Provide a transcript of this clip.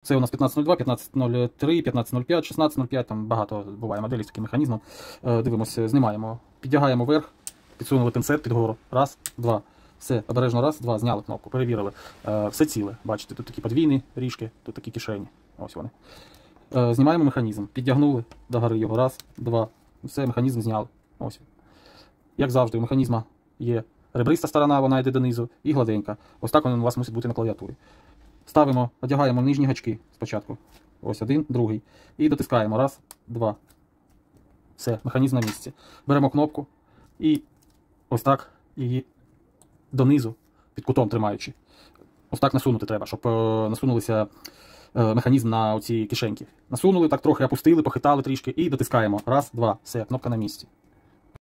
Це у нас 1502, 1503, 1505, 1605, там багато буває моделей з таким механізмом. Дивимося, знімаємо, підтягаємо вверх, підсунули пінцет під гору. Раз, два. Все, обережно, раз, два, зняли кнопку, перевірили. Все ціле. Бачите, тут такі подвійні ріжки, тут такі кишені. Ось вони. Знімаємо механізм, підтягнули до гори його. Раз, два. Все, механізм зняли. Ось. Як завжди, у механізму є ребриста сторона, вона йде донизу, і гладенька. Ось так він у вас мусить бути на клавіатурі. Ставимо, одягаємо нижні гачки спочатку. Ось один, другий. І дотискаємо. Раз, два. Все, механізм на місці. Беремо кнопку і ось так її донизу, під кутом тримаючи. Ось так насунути треба, щоб насунулися механізм на оці кишеньки. Насунули, так трохи опустили, похитали трішки і дотискаємо. Раз, два. Все, кнопка на місці.